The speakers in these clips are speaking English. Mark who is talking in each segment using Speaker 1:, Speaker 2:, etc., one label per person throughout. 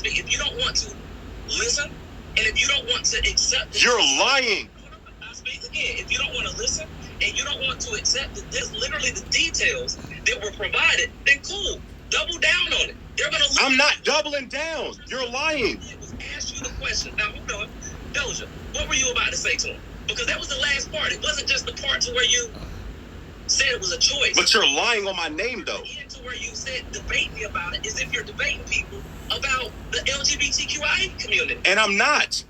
Speaker 1: speak. If you don't want to listen, and if you don't want to accept,
Speaker 2: you're lying.
Speaker 1: I speak again. If you don't want to listen and you don't want to accept that this literally the details that were provided, then cool, double down on it. They're gonna.
Speaker 2: I'm not doubling down. You're lying.
Speaker 1: It was ask you the question. Now hold on, Doja, what were you about to say to him? Because that was the last part. It wasn't just the part to where you said it was a choice.
Speaker 2: But you're lying on my name, though.
Speaker 1: To where you said debate me about it, is if you're debating people about the LGBTQIA community.
Speaker 2: And I'm not.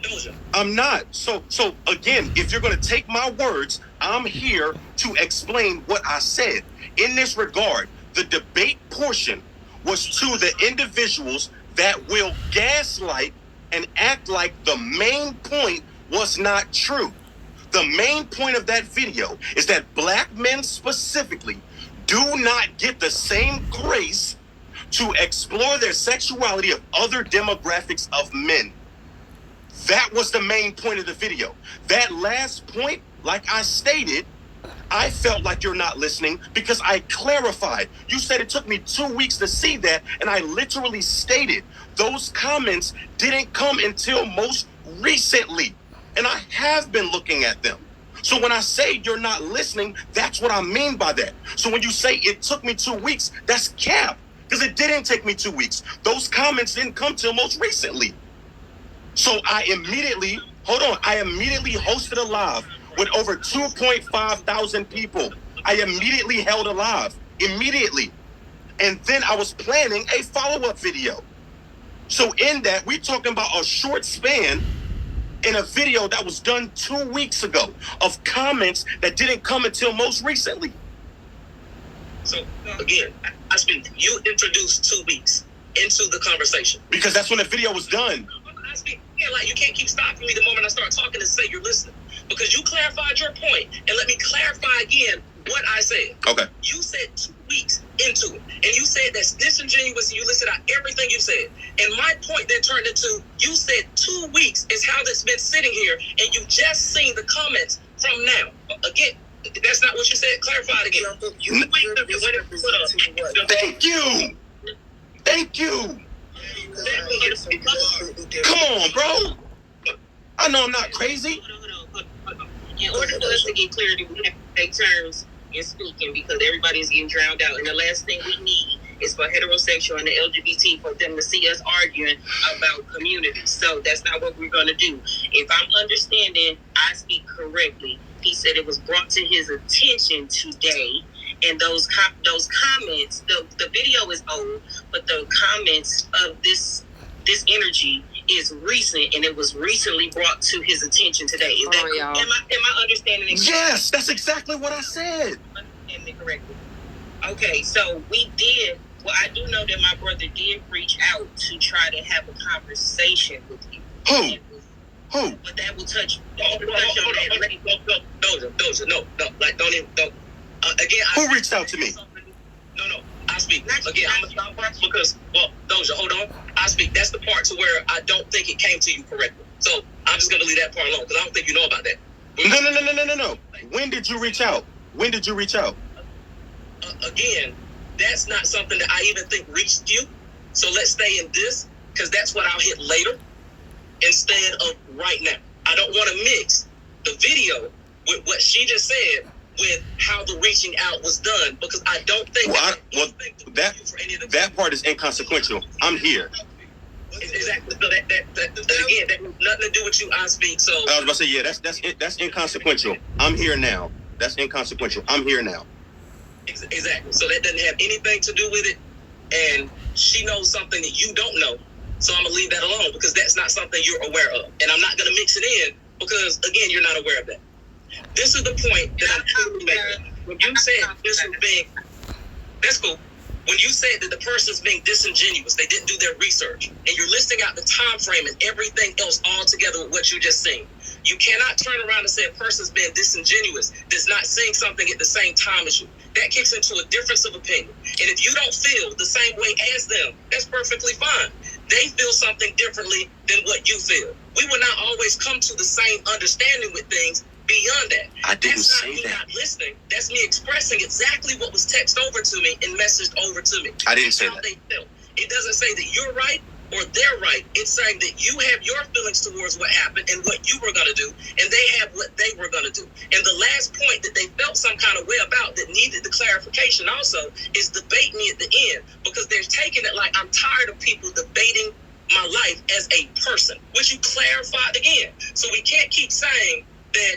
Speaker 1: Doja.
Speaker 2: I'm not. So again, if you're going to take my words, I'm here to explain what I said. In this regard, the debate portion was to the individuals that will gaslight and act like the main point was not true. The main point of that video is that black men specifically do not get the same grace to explore their sexuality of other demographics of men. That was the main point of the video. That last point, like I stated, I felt like you're not listening because I clarified. You said it took me 2 weeks to see that, and I literally stated those comments didn't come until most recently, and I have been looking at them. So when I say you're not listening, that's what I mean by that. So when you say it took me 2 weeks, that's cap, because it didn't take me 2 weeks. Those comments didn't come till most recently. So I immediately hosted a live with over 2.5 thousand people. I immediately held a live, immediately. And then I was planning a follow-up video. So in that, we're talking about a short span in a video that was done 2 weeks ago of comments that didn't come until most recently.
Speaker 1: So again, I speak, you introduced 2 weeks into the conversation.
Speaker 2: Because that's when the video was done.
Speaker 1: I speak, yeah, like you can't keep stopping me the moment I start talking and say you're listening. Because you clarified your point, and let me clarify again what I said.
Speaker 2: Okay.
Speaker 1: You said 2 weeks into it, and you said that's disingenuous, and you listed out everything you said. And my point then turned into, you said 2 weeks is how this been sitting here, and you've just seen the comments from now. Again, that's not what you said. Clarify it again.
Speaker 2: Thank you. Thank you. Come on, bro. I know I'm not crazy.
Speaker 3: In order for us to get clarity, we have to take turns in speaking because everybody's getting drowned out. And the last thing we need is for heterosexual and the LGBT for them to see us arguing about communities. So that's not what we're going to do. If I'm understanding, I speak correctly. He said it was brought to his attention today. And those comments, the video is old, but the comments of this energy is recent, and it was recently brought to his attention today. Is that am I understanding it?
Speaker 2: Yes, that's exactly what I said.
Speaker 3: Understanding it correctly. Okay, so we did. Well, I do know that my brother did reach out to try to have a conversation with you.
Speaker 2: Who?
Speaker 3: But that will touch.
Speaker 1: Doja, no, like don't even. Again,
Speaker 2: who reached out to me?
Speaker 1: No, I speak. Again, I'm gonna stop because, well, Doja, hold on. I speak. That's the part to where I don't think it came to you correctly. So I'm just gonna leave that part alone because I don't think you know about that.
Speaker 2: No. When did you reach out?
Speaker 1: Again, that's not something that I even think reached you. So let's stay in this because that's what I'll hit later instead of right now. I don't want to mix the video with what she just said with how the reaching out was done because I don't think
Speaker 2: that part is inconsequential. I'm here.
Speaker 1: Exactly. So that again, that has nothing to do with you. I speak. So
Speaker 2: I was about to say, yeah, that's inconsequential. I'm here now. That's inconsequential. I'm here now.
Speaker 1: Exactly. So that doesn't have anything to do with it, and she knows something that you don't know. So I'm gonna leave that alone because that's not something you're aware of, and I'm not gonna mix it in because again, you're not aware of that. This is the point that I'm totally making. When you said this was being, that's cool. When you said that the person's being disingenuous, they didn't do their research, and you're listing out the time frame and everything else all together with what you just seen. You cannot turn around and say a person's being disingenuous that's not seeing something at the same time as you. That kicks into a difference of opinion. And if you don't feel the same way as them, that's perfectly fine. They feel something differently than what you feel. We will not always come to the same understanding with things. Beyond that,
Speaker 2: I didn't say
Speaker 1: that. That's not me
Speaker 2: that.
Speaker 1: not listening. That's me expressing exactly what was texted over to me and messaged over to me.
Speaker 2: I didn't say
Speaker 1: how
Speaker 2: that.
Speaker 1: They felt. It doesn't say that you're right or they're right. It's saying that you have your feelings towards what happened and what you were going to do, and they have what they were going to do. And the last point that they felt some kind of way about that needed the clarification also is debate me at the end, because they're taking it like I'm tired of people debating my life as a person, which you clarified again. So we can't keep saying that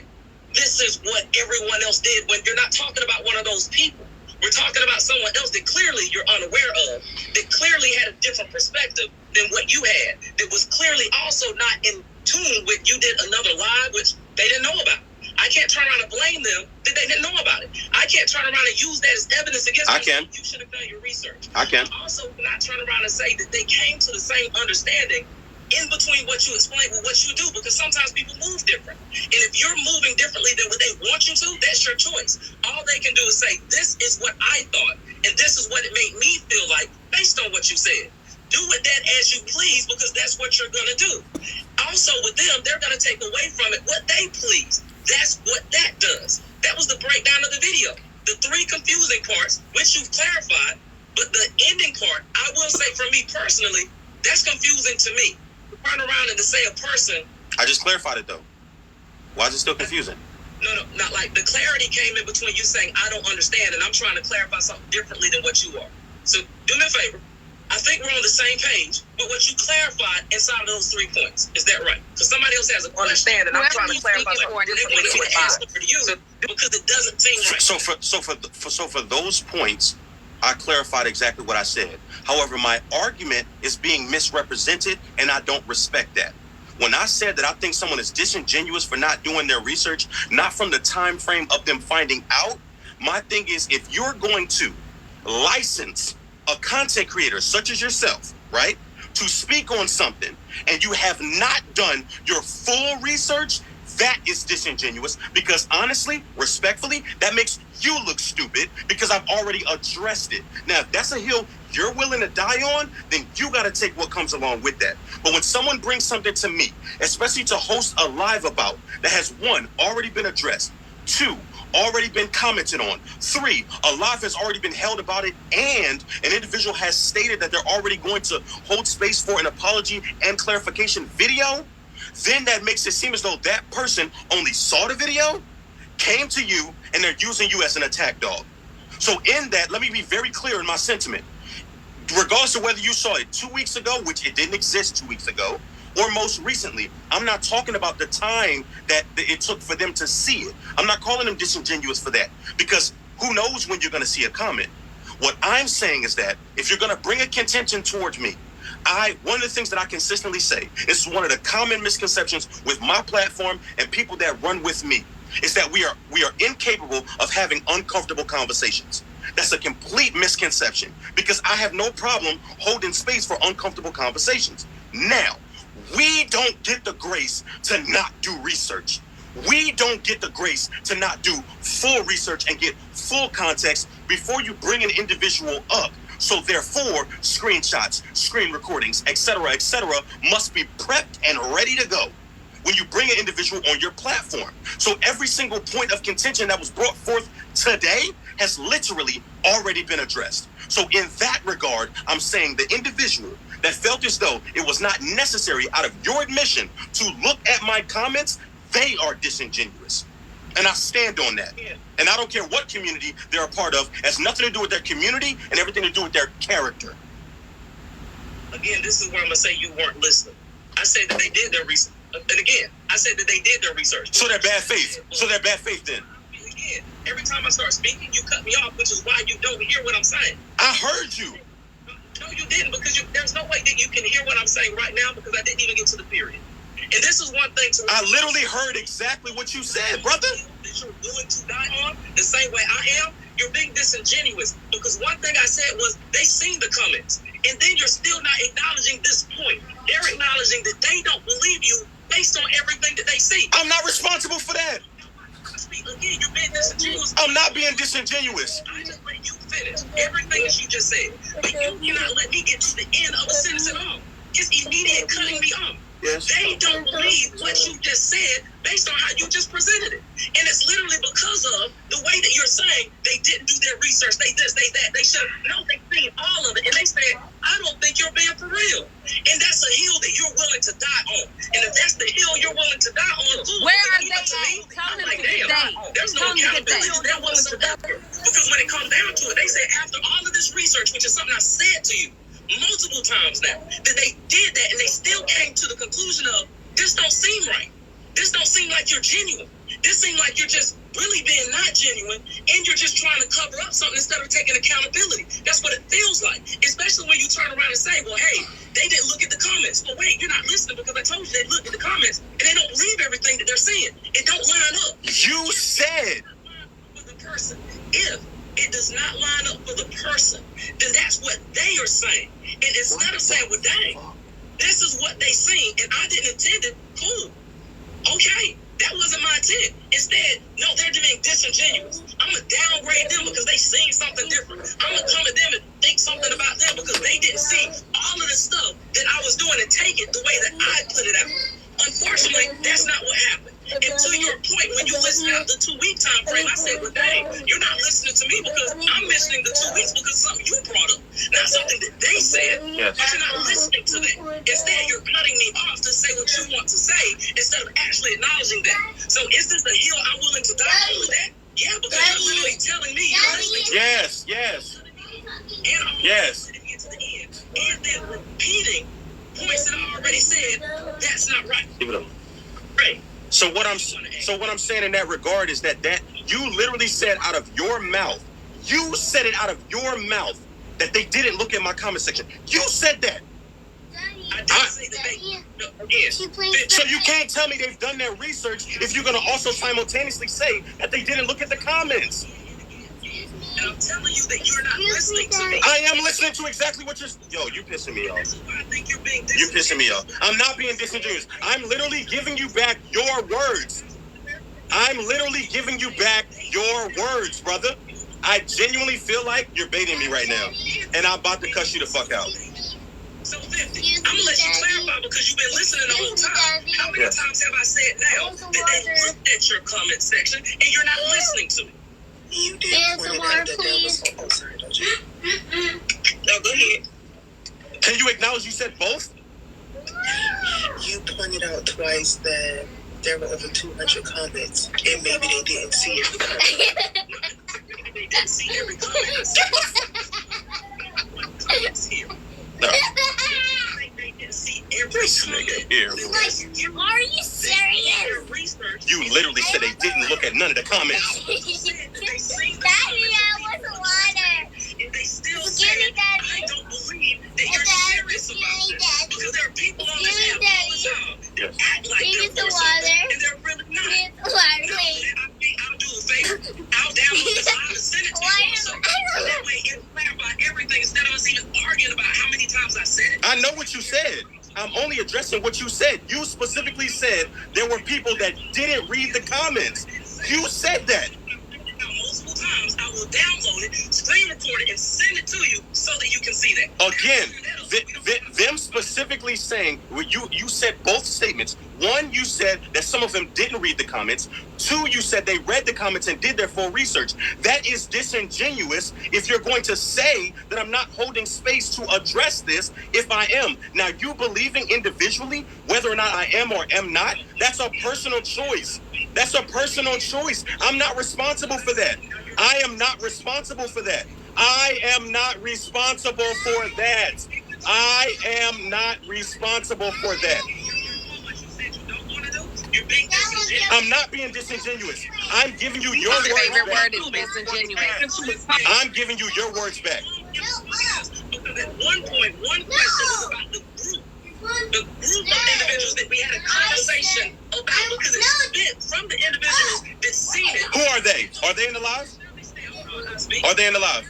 Speaker 1: this is what everyone else did when you're not talking about one of those people. We're talking about someone else that clearly you're unaware of, that clearly had a different perspective than what you had, that was clearly also not in tune with you did another live, which they didn't know about. I can't turn around and blame them that they didn't know about it. I can't turn around and use that as evidence against them.
Speaker 2: I can.
Speaker 1: You should have done your research.
Speaker 2: I can.
Speaker 1: I also cannot turn around and say that they came to the same understanding in between what you explain with what you do, because sometimes people move different. And if you're moving differently than what they want you to, that's your choice. All they can do is say, this is what I thought, and this is what it made me feel like based on what you said. Do with that as you please, because that's what you're going to do. Also with them, they're going to take away from it what they please. That's what that does. That was the breakdown of the video. The 3 confusing parts, which you've clarified, but the ending part, I will say for me personally, that's confusing to me. Turn around and to say a person.
Speaker 2: I just clarified it though. Why is it still confusing?
Speaker 1: No, not like the clarity came in between you saying I don't understand and I'm trying to clarify something differently than what you are. So do me a favor. I think we're on the same page with what you clarified inside of those 3 points. Is that right? Because somebody else has a question and I'm trying to clarify something differently than what answer to you, because it doesn't seem right.
Speaker 2: So for those points, I clarified exactly what I said. However, my argument is being misrepresented, and I don't respect that. When I said that I think someone is disingenuous for not doing their research, not from the time frame of them finding out, my thing is, if you're going to license a content creator such as yourself, right, to speak on something, and you have not done your full research, that is disingenuous, because honestly, respectfully, that makes you look stupid, because I've already addressed it. Now, if that's a hill you're willing to die on, then you got to take what comes along with that. But when someone brings something to me, especially to host a live about, that has 1, already been addressed, 2, already been commented on, 3, a live has already been held about it, and an individual has stated that they're already going to hold space for an apology and clarification video, then that makes it seem as though that person only saw the video, came to you, and they're using you as an attack dog. So in that, let me be very clear in my sentiment. Regardless of whether you saw it 2 weeks ago, which it didn't exist 2 weeks ago, or most recently, I'm not talking about the time that it took for them to see it. I'm not calling them disingenuous for that, because who knows when you're going to see a comment. What I'm saying is that if you're going to bring a contention towards me, one of the things that I consistently say, this is one of the common misconceptions with my platform and people that run with me, is that we are incapable of having uncomfortable conversations. That's a complete misconception, because I have no problem holding space for uncomfortable conversations. Now, we don't get the grace to not do research. We don't get the grace to not do full research and get full context before you bring an individual up. So therefore, screenshots, screen recordings, etc., must be prepped and ready to go when you bring an individual on your platform. So every single point of contention that was brought forth today has literally already been addressed. So in that regard, I'm saying the individual that felt as though it was not necessary out of your admission to look at my comments, they are disingenuous. And I stand on that. Yeah. And I don't care what community they're a part of. It has nothing to do with their community and everything to do with their character.
Speaker 1: Again, this is where I'm going to say you weren't listening. I said that they did their research. And again, I said that they did their research.
Speaker 2: So they're bad faith. So they're bad faith then.
Speaker 1: Again, every time I start speaking, you cut me off, which is why you don't hear what I'm saying.
Speaker 2: I heard you.
Speaker 1: No, you didn't, because there's no way that you can hear what I'm saying right now, because I didn't even get to the period. And this is one thing to...
Speaker 2: I literally heard exactly what you said, brother.
Speaker 1: That you're willing to die on the same way I am, you're being disingenuous. Because one thing I said was, they seen the comments. And then you're still not acknowledging this point. They're acknowledging that they don't believe you based on everything that they see.
Speaker 2: I'm not responsible for that.
Speaker 1: Again, you're being disingenuous.
Speaker 2: I'm not being disingenuous.
Speaker 1: I just let you finish everything that you just said. But you cannot let me get to the end of a sentence at all. It's immediate cutting me off.
Speaker 2: Yes.
Speaker 1: They don't believe what you just said based on how you just presented it. And it's literally because of the way that you're saying they didn't do their research, they this, they that, they should. No, they seen all of it. And they said, I don't think you're being for real. And that's a hill that you're willing to die on. And if that's the hill you're willing to die on,
Speaker 4: where are they at?
Speaker 1: I'm like, damn, there's no accountability. They're willing to die. Because when it comes down to it, they say after all of this research, which is something I said to you multiple times now, that they did that and they still came to the conclusion of, this don't seem right. This don't seem like you're genuine. This seems like you're just really being not genuine and you're just trying to cover up something instead of taking accountability. That's what it feels like, especially when you turn around and say, well, hey, they didn't look at the comments. Well, wait, you're not listening because I told you they looked at the comments and they don't believe everything that they're saying. It don't line up.
Speaker 2: You said
Speaker 1: for the person. If it does not line up for the person, then that's what they are saying. And instead of saying, well, dang, this is what they seen, and I didn't intend it, cool. Okay, that wasn't my intent. Instead, no, they're being disingenuous. I'm going to downgrade them because they seen something different. I'm going to come at them and think something about them because they didn't see all of the stuff that I was doing and take it the way that I put it out. Unfortunately, that's not what happened. And to your point, when you listen out the 2-week time frame, I said, well, dang, you're not listening to me because I'm mentioning the 2 weeks because something you brought up, not something that they said.
Speaker 2: Yes.
Speaker 1: But you're not listening to that. Instead, you're cutting me off to say what you want to say instead of actually acknowledging that. So is this a hill I'm willing to die on with that? Yeah, because you're literally telling me you're listening to
Speaker 2: yes, yes,
Speaker 1: and I'm
Speaker 2: yes.
Speaker 1: to the end. And then repeating points that I already said, that's not right.
Speaker 2: Give it up.
Speaker 1: Right.
Speaker 2: So what I'm saying in that regard is that you literally said out of your mouth, that they didn't look at my comment section. You said that.
Speaker 1: I didn't say that they.
Speaker 2: So you can't tell me they've done their research if you're going to also simultaneously say that they didn't look at the comments.
Speaker 1: And I'm telling you that you're not listening to me.
Speaker 2: I am listening to exactly what you're... Yo, you pissing me off.
Speaker 1: This is why I think you're being
Speaker 2: You're pissing me off. I'm not being disingenuous. I'm literally giving you back your words. I'm literally giving you back your words, brother. I genuinely feel like you're baiting me right now. And I'm about to cuss you the fuck out.
Speaker 1: So 50. I'm going to let you clarify because you've been listening the whole time. How many times have I said now that they looked at your comment section and you're not listening to me?
Speaker 3: You did point out that there was... Oh, sorry, don't you? No, go ahead.
Speaker 2: Can you acknowledge you said both?
Speaker 3: You pointed out twice that there were over 200 comments, and maybe they didn't see every comment.
Speaker 1: They didn't see every comment.
Speaker 2: No.
Speaker 1: They didn't see every comment.
Speaker 2: Here.
Speaker 4: Are you serious?
Speaker 2: You literally said they didn't look at none of the comments.
Speaker 4: Daddy, I was water.
Speaker 1: And they still say,
Speaker 4: Give me, Daddy.
Speaker 1: I don't believe that you're serious about this. Because there are people on this app all the time that act like
Speaker 4: Give me
Speaker 1: they're
Speaker 4: the
Speaker 1: for something,
Speaker 4: water.
Speaker 1: and they're really not.
Speaker 4: Give me the water, please.
Speaker 1: I'll do a favor. I'll download this live and send it to you. So that way it'll clarify everything instead of us even arguing about how many times I said it.
Speaker 2: I know what you said. I'm only addressing what you said. You specifically said there were people that didn't read the comments. You said that.
Speaker 1: Now, multiple times, I will download it, screen record it, and send it to you so that you can see that.
Speaker 2: Again, them specifically saying, you said both statements. One, you said that some of them didn't read the comments. Two, you said they read the comments and did their full research. That is disingenuous if you're going to say that I'm not holding space to address this if I am. Now, you believing individually, whether or not I am or am not, that's a personal choice. That's a personal choice. I'm not responsible for that. I am not responsible for that. I am not responsible for that. I am not responsible for that. I'm not being disingenuous. I'm giving you your
Speaker 4: My
Speaker 2: words
Speaker 4: favorite
Speaker 2: back.
Speaker 4: word is disingenuous.
Speaker 2: I'm giving you your words back.
Speaker 1: Because at one point, one question was about the group. The group of individuals that we had a conversation about because it spit from the individuals that seen it.
Speaker 2: Who are they? Are they in the live? Are they in the live?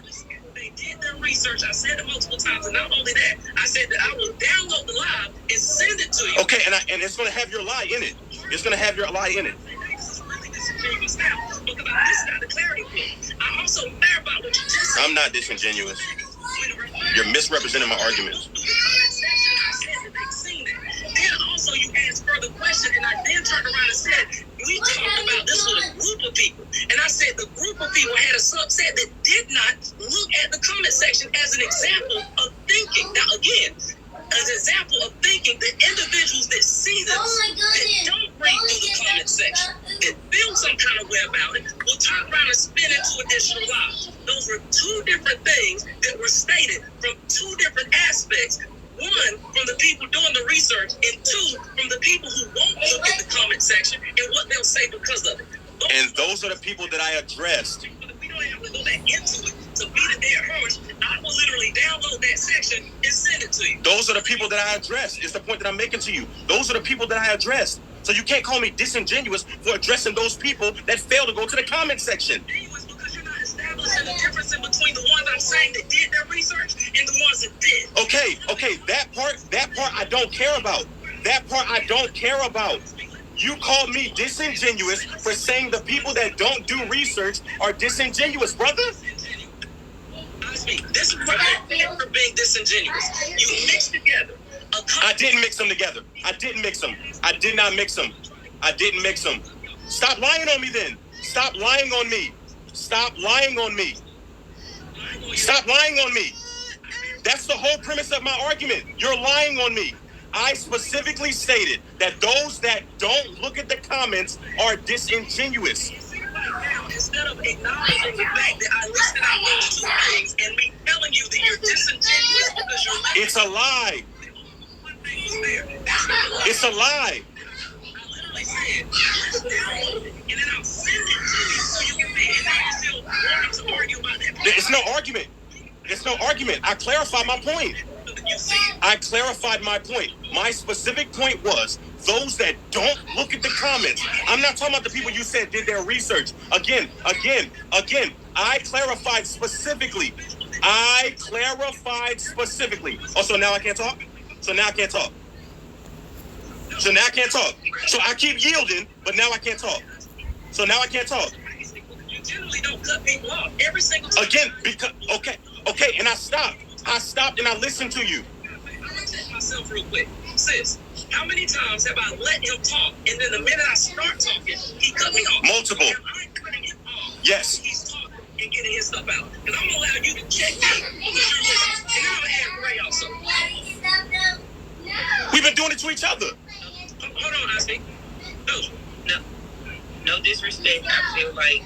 Speaker 1: They did their research. I said it multiple times, and not only that, I said that I will download the live and send it to you.
Speaker 2: Okay, and it's going to have your lie in it. It's going to have your lie in it.
Speaker 1: This is really disingenuous now because I listened to the clarity point. I also clarify what you just said.
Speaker 2: I'm not disingenuous. You're misrepresenting my arguments.
Speaker 1: Then also you said, we talked about this with a group of people. And I said the group of people had a subset that did not look at the comment section as an example of thinking. Now, again, an example of thinking, the individuals that see this, that don't read through the comment section, that feel some kind of way about it, will turn around and spin into additional lies. Those were two different things that were stated from two different aspects. One, from the people doing the research, and two, from the people who won't look at the comment section and what they'll say because of it.
Speaker 2: And those are the people that I addressed.
Speaker 1: We don't have to go back into it to beat a dead horse. I will literally download that section and send it to you.
Speaker 2: Those are the people that I addressed. Is the point that I'm making to you. Those are the people that I addressed. So you can't call me disingenuous for addressing those people that fail to go to the comment section.
Speaker 1: Because you're not establishing the difference in between the ones I'm saying that did their research and the ones that did.
Speaker 2: Okay, that part I don't care about. That part I don't care about. You called me disingenuous for saying the people that don't do research are disingenuous, brother.
Speaker 1: This is what I mean for being disingenuous. You mix together.
Speaker 2: I didn't mix them together. I didn't mix them. I did not mix them. I didn't mix them. Stop lying on me then. Stop lying on me. Stop lying on me. Stop lying on me. That's the whole premise of my argument. You're lying on me. I specifically stated that those that don't look at the comments are disingenuous.
Speaker 1: Instead of acknowledging the fact that I listed out those two things and me telling you that you're disingenuous because you're lying.
Speaker 2: It's a lie. It's a lie.
Speaker 1: I literally said, let's download it, and then I'll send it to you so you can see it. And now you're still wanting to argue about that.
Speaker 2: It's no argument. It's no argument. I clarified my point. I clarified my point. My specific point was those that don't look at the comments. I'm not talking about the people you said did their research. Again. I clarified specifically. Oh, so now I can't talk? So now I can't talk. So I keep yielding, but now I can't talk. So now I can't talk.
Speaker 1: You generally don't cut people off every single time.
Speaker 2: Again, because okay, and I stopped and I listened to you.
Speaker 1: I'm gonna check myself real quick. Sis, how many times have I let him talk, and then the minute I start talking, he cut me off?
Speaker 2: Multiple.
Speaker 1: And I'm cutting him off.
Speaker 2: Yes.
Speaker 1: He's talking and getting his stuff out. And I'm gonna allow you to check me because you're listening. And then I'm gonna add Ray also.
Speaker 2: We've been doing it to each other.
Speaker 1: Hold on, Osby.
Speaker 3: No disrespect. I feel like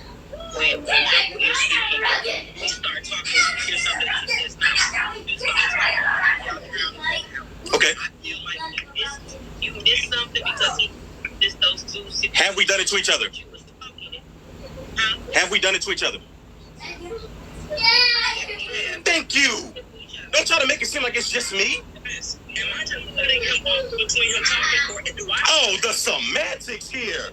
Speaker 3: when you're speaking, you start talking, hear something that's not, you start talking.
Speaker 2: Okay.
Speaker 3: I feel like you missed something because he missed those two situations.
Speaker 2: Have we done it to each other? Have we done it to each other? Thank you. Don't try to make it seem like it's just me.
Speaker 1: Am I just letting him off between him talking, or do I?
Speaker 2: Oh, the semantics here.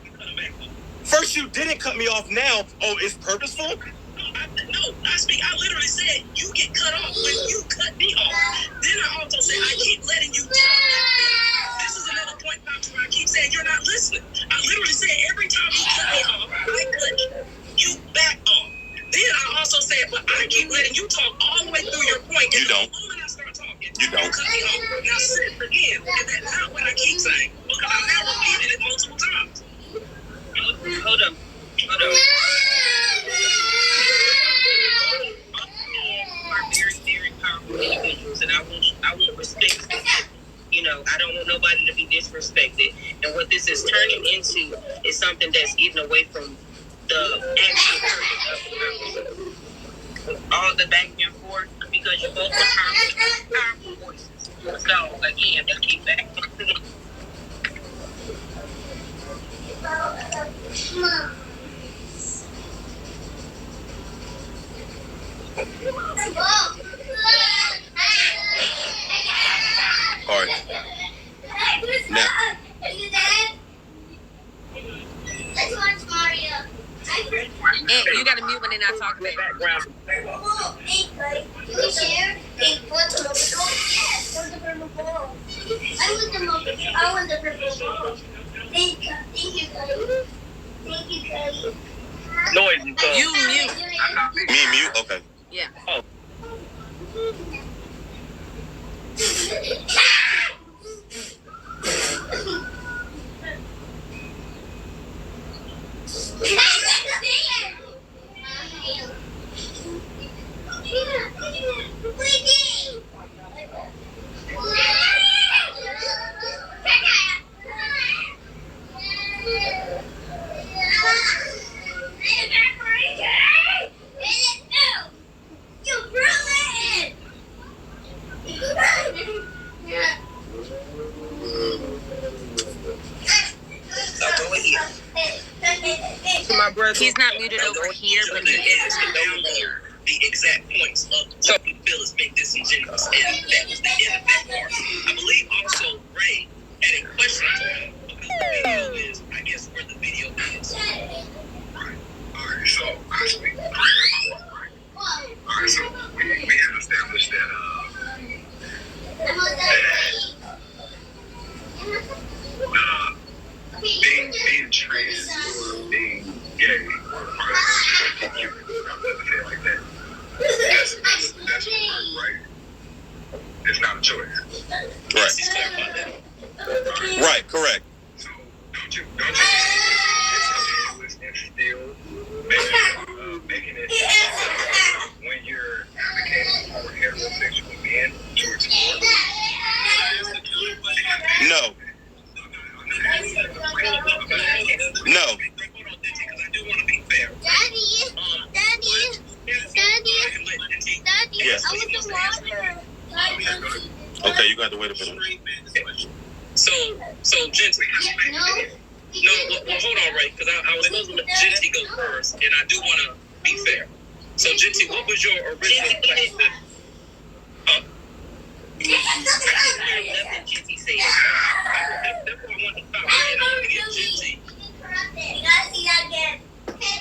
Speaker 2: First you didn't cut me off, now, oh, it's purposeful?
Speaker 1: No, I literally said you get cut off when you cut me off. Then I also said I keep letting you talk. This is another point where I keep saying you're not listening. I literally said every time you cut me off, I cut you back off. Then I also said, but I keep letting you talk all the way through your point.
Speaker 2: You don't.
Speaker 1: The moment I start talking,
Speaker 2: You don't.
Speaker 1: You cut me off. Now say it again, and that's not what I keep saying because I've now repeated it multiple times.
Speaker 3: Hold up. Are very, very powerful individuals, and I want respect. You know, I don't want nobody to be disrespected. And what this is turning into is something that's getting away from the actual purpose of the conversation. All the back and forth, because you both are powerful voices. So again, let's keep back.
Speaker 2: All right. Now.
Speaker 4: Let's watch Mario.
Speaker 5: Hey, you gotta mute when they're not talking, baby.
Speaker 4: Can we share? Hey, what's the purple ball? Yes, what's the purple ball? I want the purple ball. Thank you, Cody. Thank you, Cody.
Speaker 1: Noise.
Speaker 5: You mute.
Speaker 2: Me mute? Okay.
Speaker 5: Yeah.
Speaker 1: Oh.
Speaker 3: my brother.
Speaker 5: He's not muted over here, but he is muted over there.
Speaker 1: The exact points of what we feel is being disingenuous, and that was the end of that part. I believe also Ray had a question for him because the video is, I guess, where the video is.
Speaker 6: Right. All right. So I speak. All right. So we have established that being trans or being gay or part of the LGBTQ like that. That's right. It's not a choice.
Speaker 2: Right. Right, correct.
Speaker 6: So don't you think it's still making it when you're advocating for heterosexual men to explore?
Speaker 2: No. No.
Speaker 1: I do want to be fair.
Speaker 4: Daddy.
Speaker 2: Yes.
Speaker 4: I want the water.
Speaker 2: Okay, you got to wait a minute.
Speaker 1: So Genty.
Speaker 4: No.
Speaker 1: No, well, hold on, Ray, because I was supposed to let Genty go first, and I do want to be fair. So, Genty, what was your original question?
Speaker 3: Nothing Genty said.
Speaker 1: That's what I wanted to stop. And I want to give Genty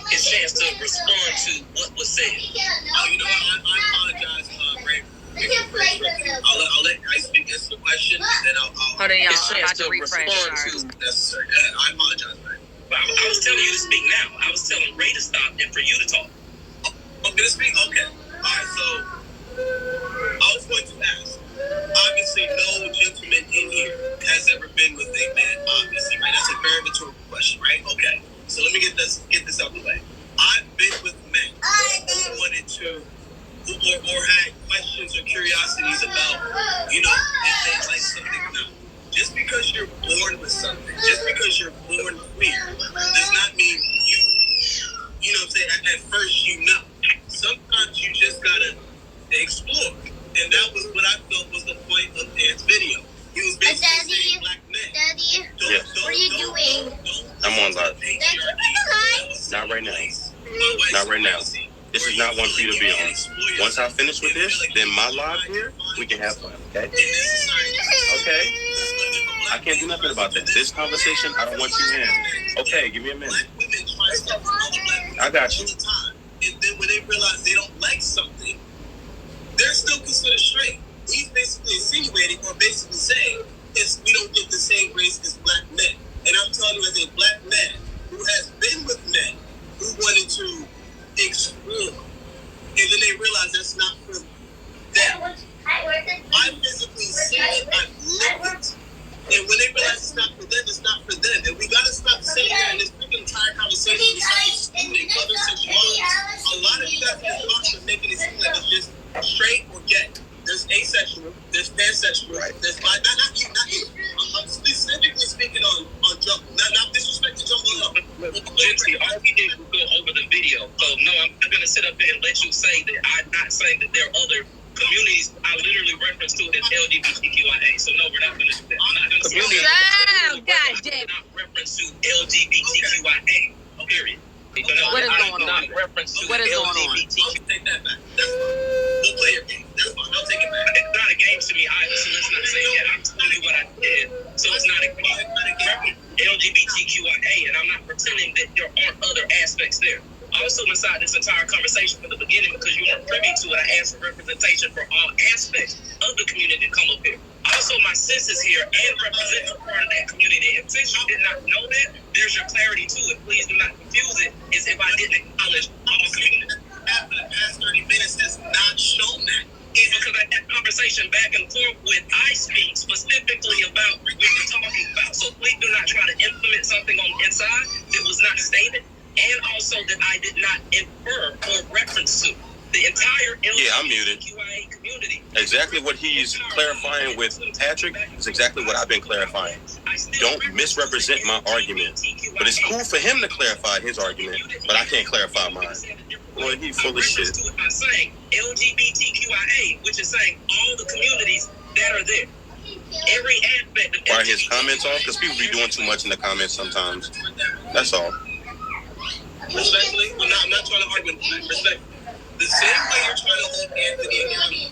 Speaker 1: his chance to respond to what was said.
Speaker 6: You know, I apologize, Ray. I'll let I speak answer the question, and then I'll
Speaker 5: Hold on, y'all.
Speaker 1: his
Speaker 5: I'm
Speaker 1: chance
Speaker 5: about to
Speaker 1: to
Speaker 5: refresh.
Speaker 1: respond
Speaker 5: Sorry.
Speaker 1: to.
Speaker 6: necessary. I apologize, Ray.
Speaker 1: But I was telling you to speak now. I was telling Ray to stop and for you to talk.
Speaker 6: I'm gonna speak. Okay. All right. So I was going to ask. Obviously, no gentleman in here has ever been with a man. Obviously, right? That's a very rhetorical question, right? Okay. So let me get this out the way. I've been with men who wanted to, or had questions or curiosities about, you know, if they like something or not. Just because you're born with something, just because you're born queer, does not mean you know what I'm saying, at first you know. Sometimes you just gotta explore. And that was what I felt was the point of Dan's video. He was basically saying black men.
Speaker 4: Daddy,
Speaker 2: Yes.
Speaker 4: what are you doing?
Speaker 2: I'm on live. Not right now. Not right now. This is not one for you to be on. Once I finish with this, then my live here, we can have fun, okay? Okay? I can't do nothing about that. This conversation, I don't want you in. Okay, give me a minute. I got you.
Speaker 6: And then when they realize they don't like something, they're still considered straight. He's basically insinuating or basically saying we don't get the same grace as black men. And I'm telling you, as a black man who has been with men who wanted to explore, and then they realize that's not for them. I physically seen it, I lived it. And when they realize it's not for them, it's not for them. And we gotta stop saying that in this entire conversation. We start excluding other sexualities. A lot of you guys in this box are making it seem like it's just straight or gay. There's asexual, there's pansexual, there's not you. I'm specifically speaking on not disrespecting Jumbo Love.
Speaker 1: Genty, all we did was go over the video. So no, I'm not gonna sit up here and let you say that I'm not saying that there are other communities. I literally reference to it as LGBTQIA. So no, we're not gonna do that. I'm not gonna say
Speaker 5: Oh, God damn.
Speaker 1: not reference to LGBTQIA. Period.
Speaker 5: What is going on?
Speaker 1: Not reference to
Speaker 5: What is going on?
Speaker 1: LGBTQ.
Speaker 6: Take that back. That's fine. We'll play your game. That's fine. I'll take it back.
Speaker 1: It's not a game to me either, so let's not say, yeah, I'm telling you what I did. So it's not a game. LGBTQIA, and I'm not pretending that there aren't other aspects there. Also inside this entire conversation from the beginning, because you weren't privy to it, I asked for representation for all aspects of the community to come up here. Also, my sis is here and represents a part of that community. And since you did not know that, there's your clarity to it. Please do not confuse it as if I didn't acknowledge all community.
Speaker 6: For the past 30 minutes has not shown that.
Speaker 1: It's because I had conversation back and forth with I speak specifically about what we're talking about. So please do not try to implement something on the inside that was not stated, and also that I did not infer or reference to. The entire LGBTQIA community.
Speaker 2: Exactly what he's clarifying with Patrick is exactly what I've been clarifying. Don't misrepresent my argument. But it's cool for him to clarify his argument, but I can't clarify mine. Well, he's full of shit.
Speaker 1: I'm saying LGBTQIA, which is saying all the communities that are there. Every aspect of
Speaker 2: Why his comments off? Because people be doing too much in the comments sometimes. That's all.
Speaker 6: Respectfully, I'm not trying to argue with you. Respectfully. The same way you're trying to hold Anthony accountable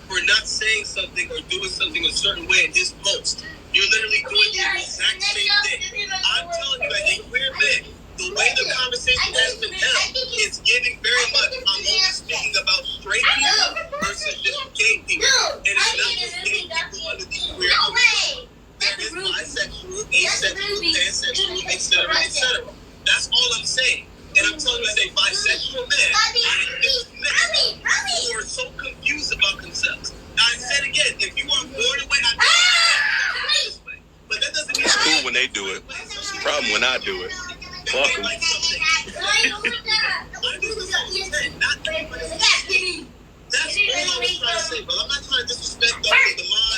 Speaker 6: for not saying something or doing something a certain way in his post, you're literally doing the exact same thing. I'm telling you, as a queer man, the way the conversation has been held is giving very much. I'm only speaking about straight people versus just gay people. And it's not just gay people under the queer umbrella. There is bisexual, asexual, pansexual, etc., etc. That's all I'm saying. And I'm telling you, as a bisexual man, who are so confused about themselves. Now, I said again, if you are born away, I think this way. But that doesn't mean
Speaker 2: it's cool when they do it. It's a problem when I do it. Fuck them.
Speaker 6: That's all I was trying to say, but I'm not trying to disrespect the mind.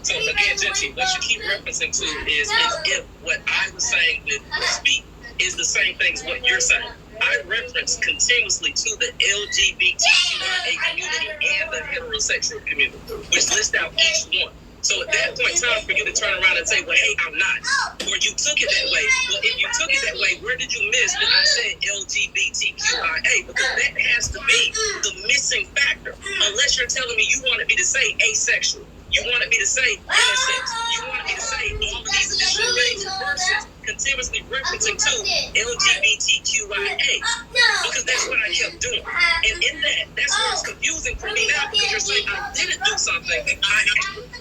Speaker 1: So again, Genty, what you keep referencing to is if what I was saying with speak is the same thing as what you're saying. I reference continuously to the LGBTQIA community and the heterosexual community, which list out each one. So at that point in time, for you to turn around and say, well, hey, I'm not, or you took it that way. Well, if you took it that way, where did you miss that I said LGBTQIA? Because that has to be the missing factor. Unless you're telling me you wanted me to say asexual. You wanted me to say intersex. You wanted me to say all of these additional things versus continuously referencing to LGBTQIA. Because that's what I kept doing. And in that, that's where it's confusing for me now, because you're saying I didn't do something. I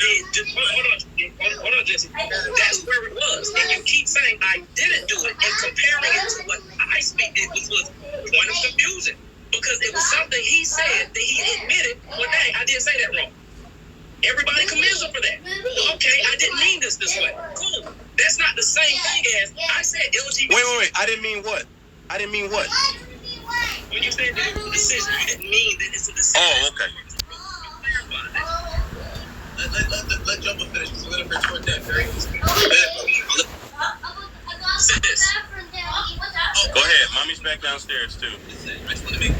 Speaker 1: did. Hold on, Jesse. That's where it was. And you keep saying I didn't do it and comparing it to what I did, which was point of confusion. Because it was something he said that he admitted, well, dang, I did say that wrong. Everybody commends him for that. Okay, I didn't mean this way. Cool. That's not the same thing as I said LGBT.
Speaker 2: Wait. I didn't mean what?
Speaker 1: When you said that it was a decision, you didn't mean that it's a decision.
Speaker 2: Oh, okay.
Speaker 6: Let Jumbo finish. So let him retort that very
Speaker 2: Go ahead. Mommy's back downstairs, too.
Speaker 6: I just want to make a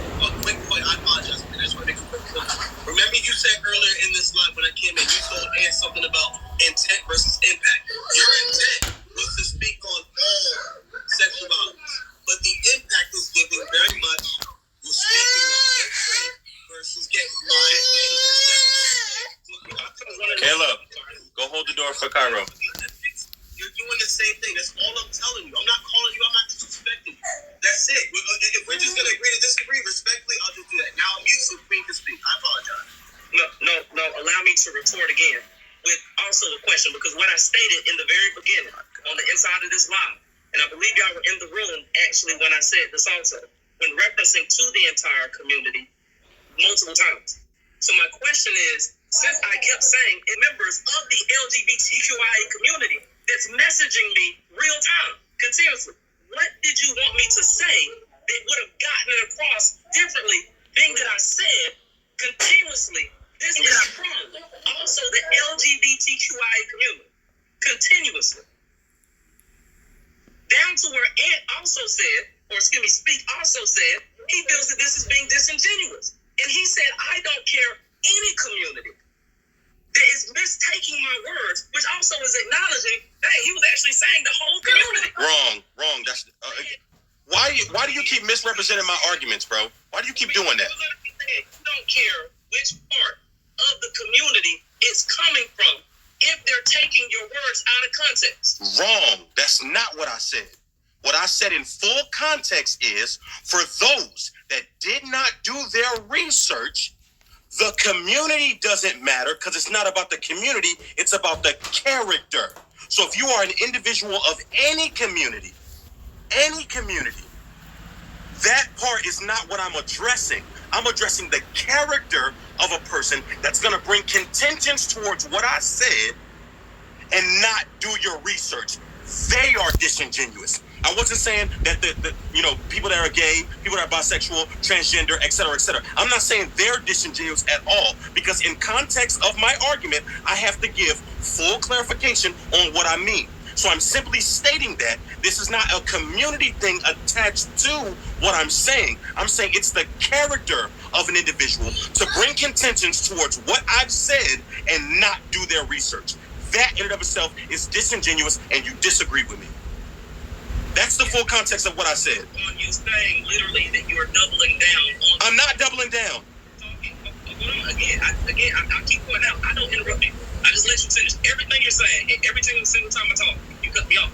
Speaker 6: quick point. I apologize. I just want to make a quick point. Remember you said earlier in this live when I came in, you told Ann something about intent versus impact. Your intent was to speak on all sexual violence, but the impact is given very much was speaking on get straight versus get lying.
Speaker 2: Caleb, go hold the door for Cairo.
Speaker 6: You're doing the same thing. That's all I'm telling you. I'm not calling you. I'm not disrespecting you. That's it. If we're just going to agree to disagree respectfully, I'll just do that. Now I'm used to Queen to speak. I apologize.
Speaker 1: No. Allow me to retort again with also a question, because what I stated in the very beginning on the inside of this live, and I believe y'all were in the room actually when I said this also, when referencing to the entire community multiple times. So my question is, since I kept saying members of the LGBTQIA community that's messaging me real time, continuously, what did you want me to say that would have gotten it across differently, being that I said continuously, this is from also the LGBTQIA community, continuously. Down to where Ant also said, Speak also said, he feels that this is being disingenuous. And he said, I don't care any community that is mistaking my words, which also is acknowledging, hey, he was actually saying the whole community.
Speaker 2: Wrong. That's why do you keep misrepresenting my arguments, bro? Why do you keep doing that?
Speaker 1: You don't care which part of the community it's coming from if they're taking your words out of context.
Speaker 2: Wrong. That's not what I said. What I said in full context is, for those that did not do their research, the community doesn't matter because it's not about the community, it's about the character. So if you are an individual of any community, that part is not what I'm addressing. I'm addressing the character of a person that's going to bring contentions towards what I said and not do your research. They are disingenuous. I wasn't saying that the people that are gay, people that are bisexual, transgender, etc. I'm not saying they're disingenuous at all, because in context of my argument, I have to give full clarification on what I mean. So I'm simply stating that this is not a community thing attached to what I'm saying. I'm saying it's the character of an individual to bring contentions towards what I've said and not do their research. that in and of itself is disingenuous, and you disagree with me. That's the full context of what I said.
Speaker 1: On you saying literally that you're doubling down on.
Speaker 2: I'm not doubling down.
Speaker 1: Again, I keep pointing out. I don't interrupt you. I just let you finish everything you're saying, and every single time I talk, you cut me off.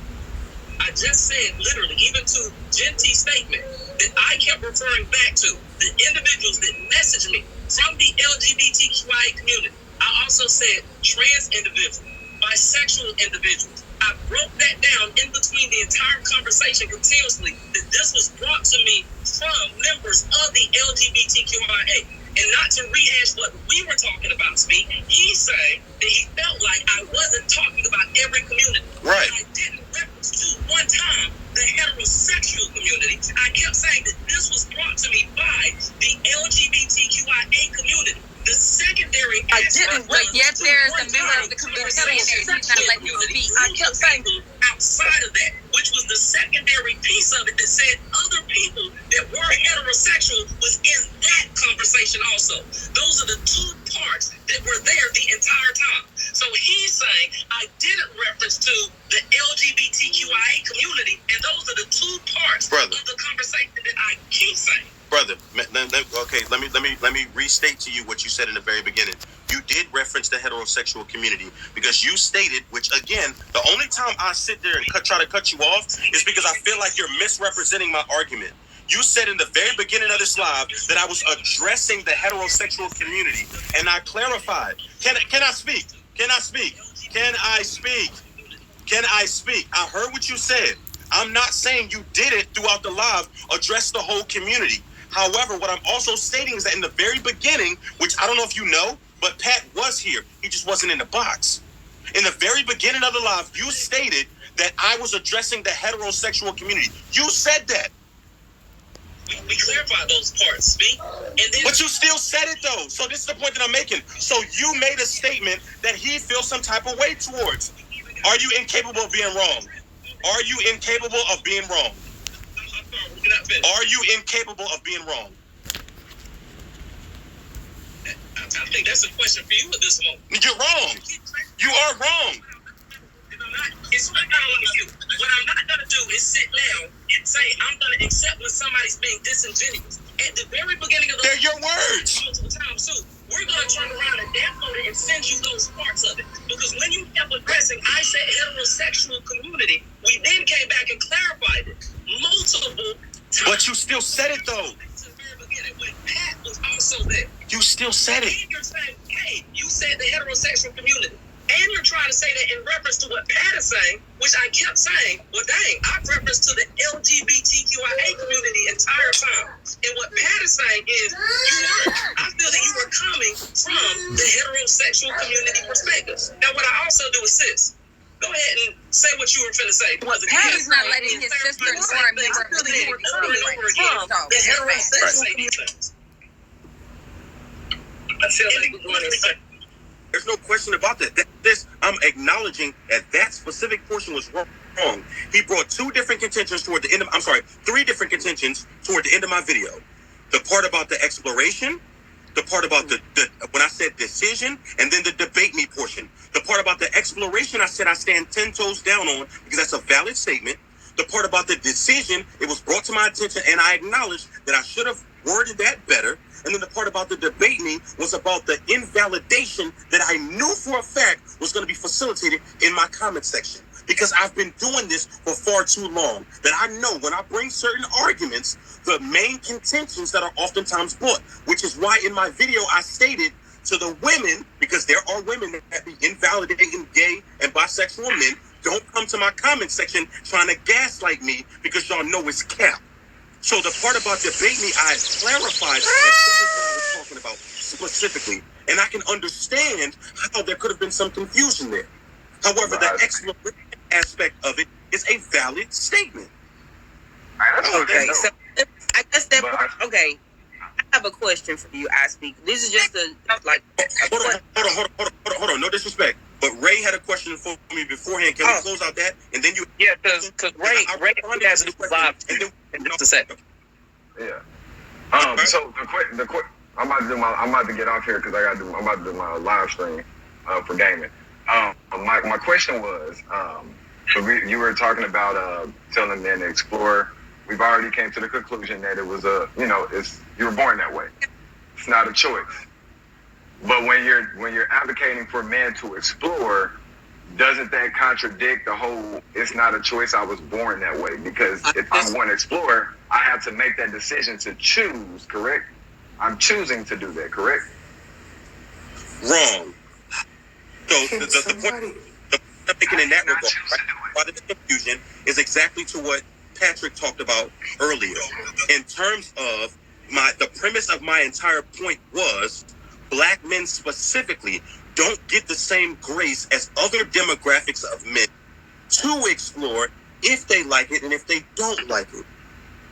Speaker 1: I just said literally, even to Genti's statement, that I kept referring back to the individuals that messaged me from the LGBTQIA community. I also said trans individuals, bisexual individuals. I broke that down in between the entire conversation continuously, that this was brought to me from members of the LGBTQIA. And not to rehash what we were talking about, Speak, he's saying that he felt like I wasn't talking about every community.
Speaker 2: Right.
Speaker 1: I didn't reference to one time the heterosexual community. I kept saying that this was brought to me by the LGBTQIA community. The secondary
Speaker 5: I didn't. Yet there is a member of the community saying that he's not letting you speak.
Speaker 1: I kept saying outside of that, which was the secondary piece of it that said other people that were heterosexual was in that conversation also. Those are the two parts that were there the entire time. So he's saying I didn't reference to the LGBTQIA community, and those are the two parts of the conversation that I keep saying.
Speaker 2: Brother, okay, let me restate to you what you said in the very beginning. You did reference the heterosexual community because you stated, which again, the only time I sit there and try to cut you off is because I feel like you're misrepresenting my argument. You said in the very beginning of this live that I was addressing the heterosexual community, and I clarified. Can I speak? Can I speak? Can I speak? Can I speak? I heard what you said. I'm not saying you did it throughout the live, address the whole community. However, what I'm also stating is that in the very beginning, which I don't know if you know, but Pat was here. He just wasn't in the box. In the very beginning of the live, you stated that I was addressing the heterosexual community. You said that.
Speaker 1: We clarified those parts, Speak. And then,
Speaker 2: but you still said it, though. So this is the point that I'm making. So you made a statement that he feels some type of way towards. Are you incapable of being wrong? Are you incapable of being wrong? Are you incapable of being wrong?
Speaker 1: I think that's a question for you at this moment.
Speaker 2: You're wrong. You are wrong.
Speaker 1: It's not like you. What I'm not going to do is sit down and say I'm going to accept when somebody's being disingenuous. At the very beginning of the
Speaker 2: they're your words.
Speaker 1: Multiple times too. We're going to turn around and download it and send you those parts of it. Because when you kept addressing, I said heterosexual community, we then came back and clarified it multiple times.
Speaker 2: But you still said it, though.
Speaker 1: To the very beginning, when Pat was also there.
Speaker 2: You still said it.
Speaker 1: And you're saying, hey, you said the heterosexual community. And you're trying to say that in reference to what Pat is saying, which I kept saying, well, dang, I've referenced to the LGBTQIA community the entire time. And what Pat is saying is, I feel that you were coming from the heterosexual community perspective. Now, what I also do is this. Go ahead and say what you were finna say.
Speaker 5: Pat is not letting his sister nor a member of the community speak.
Speaker 1: The heterosexual things. I feel like we're going to say.
Speaker 2: There's no question about that. I'm acknowledging that specific portion was wrong. He brought three different contentions toward the end of my video. The part about the exploration, the part about the when I said decision, and then the debate me portion. The part about the exploration, I said I stand 10 toes down on because that's a valid statement. The part about the decision, it was brought to my attention, and I acknowledged that I should have worded that better. And then the part about the debate me was about the invalidation that I knew for a fact was going to be facilitated in my comment section. Because I've been doing this for far too long. That I know when I bring certain arguments, the main contentions that are oftentimes brought. Which is why in my video I stated to the women, because there are women that be invalidating gay and bisexual men, don't come to my comment section trying to gaslight me because y'all know it's cap. So the part about debate me, I clarified that is what I was talking about specifically. And I can understand how there could have been some confusion there. However, the exploration aspect of it is a valid statement.
Speaker 3: Okay, so I guess that part, okay. I have a question for you, I speak. This is just
Speaker 2: Hold on. No disrespect. But Ray had a question for me beforehand. Can we close out that? And then you...
Speaker 7: Yeah, because Ray has a live in just a second.
Speaker 8: Yeah. So I'm about to get off here because I'm about to do my live stream for gaming. My question was, you were talking about telling men to explore. We've already came to the conclusion that it was you were born that way. It's not a choice. But when you're advocating for men to explore, doesn't that contradict the whole it's not a choice, I was born that way? Because if I'm going to explore, I have to make that decision to choose, correct? I'm choosing to do that, correct?
Speaker 2: Wrong. So the point I'm making in that regard, right, why the confusion is exactly to what Patrick talked about earlier. In terms of the premise of my entire point was black men specifically don't get the same grace as other demographics of men to explore if they like it and if they don't like it,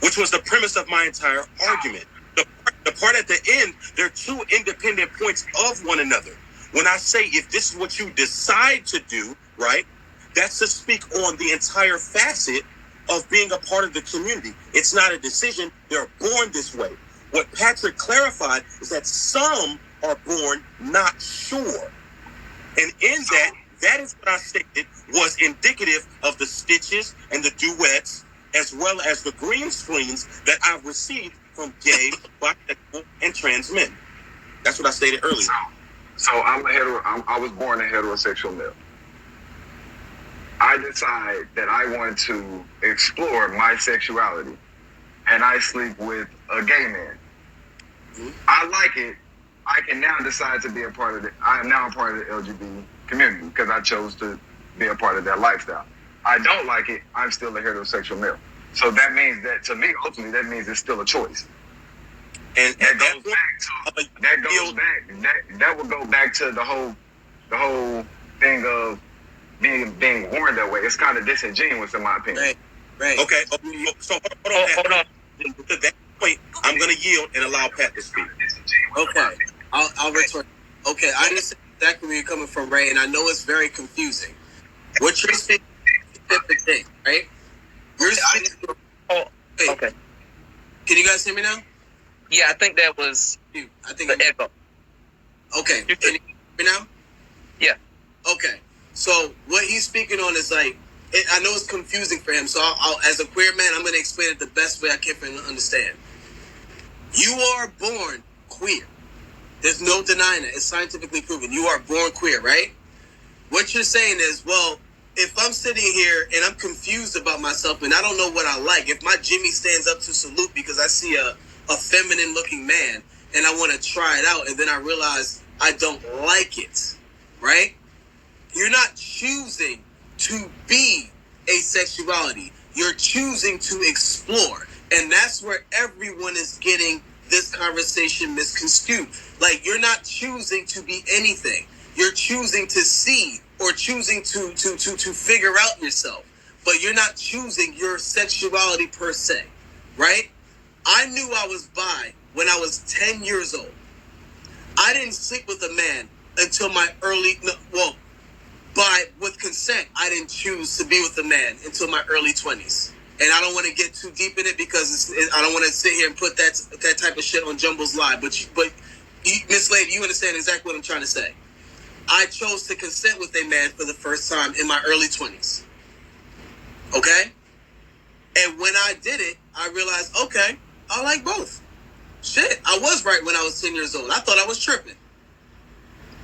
Speaker 2: which was the premise of my entire argument. The part at the end, they're two independent points of one another. When I say if this is what you decide to do, right, that's to speak on the entire facet of being a part of the community. It's not a decision. They're born this way. What Patrick clarified is that some are born not sure. And in that is what I stated was indicative of the stitches and the duets, as well as the green screens that I've received from gay, bisexual, and trans men. That's what I stated earlier.
Speaker 8: So I was born a heterosexual male. I decide that I want to explore my sexuality, and I sleep with a gay man. Mm-hmm. I like it. I can now decide to be a part of it. I am now a part of the LGBT community because I chose to be a part of that lifestyle. I don't like it. I'm still a heterosexual male. So that means that, to me, ultimately, that means it's still a choice. And that will go back to the whole thing of being born that way. It's kind of disingenuous in my opinion.
Speaker 2: Right. Okay. So hold on. To that point, I'm going to yield and allow Pat to speak.
Speaker 6: Okay. I'll return. Okay. I understand exactly where you're coming from, Ray, and I know it's very confusing. What you're saying is a different thing, right? You're speaking.
Speaker 7: Okay.
Speaker 6: Can you guys hear me now?
Speaker 7: Yeah, I think that was the echo.
Speaker 6: Okay. Can you hear me now?
Speaker 7: Yeah.
Speaker 6: Okay. So what he's speaking on is like, I know it's confusing for him. So I'll, as a queer man, I'm going to explain it the best way I can for him to understand. You are born queer. There's no denying it. It's scientifically proven. You are born queer, right? What you're saying is, well, if I'm sitting here and I'm confused about myself and I don't know what I like, if my Jimmy stands up to salute because I see a feminine looking man and I want to try it out and then I realize I don't like it, right? You're not choosing to be asexuality. You're choosing to explore. And that's where everyone is getting this conversation misconstrued. Like, you're not choosing to be anything. You're choosing to see or choosing to figure out yourself. But you're not choosing your sexuality per se, right? I knew I was bi when I was 10 years old. I didn't sleep with a man until my with consent, I didn't choose to be with a man until my early 20s. And I don't want to get too deep in it because I don't want to sit here and put that type of shit on Jumbo's Live. But Miss Lady, you understand exactly what I'm trying to say. I chose to consent with a man for the first time in my early 20s. Okay? And when I did it, I realized, okay, I like both. Shit, I was right when I was 10 years old. I thought I was tripping.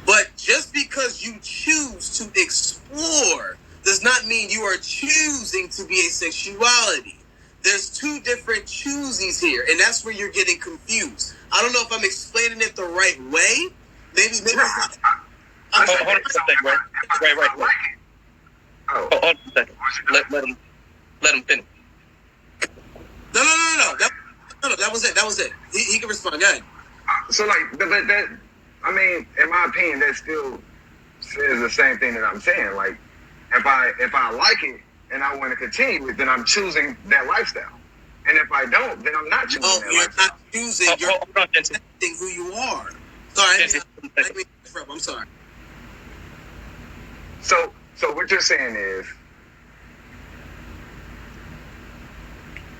Speaker 6: But just because you choose to explore does not mean you are choosing to be asexuality. There's two different choosies here, and that's where you're getting confused. I don't know if I'm explaining it the right way. Maybe it's not.
Speaker 7: Hold on a second, right. Hold on a second. Let him finish.
Speaker 6: No. That was it. He can respond. Go ahead.
Speaker 8: So, like, that, I mean, in my opinion, that still says the same thing that I'm saying. Like, if I like it and I want to continue it, then I'm choosing that lifestyle. And if I don't, then I'm not choosing that lifestyle.
Speaker 6: You're not choosing. You're accepting who you are. Sorry, I'm sorry.
Speaker 8: So what you're saying is,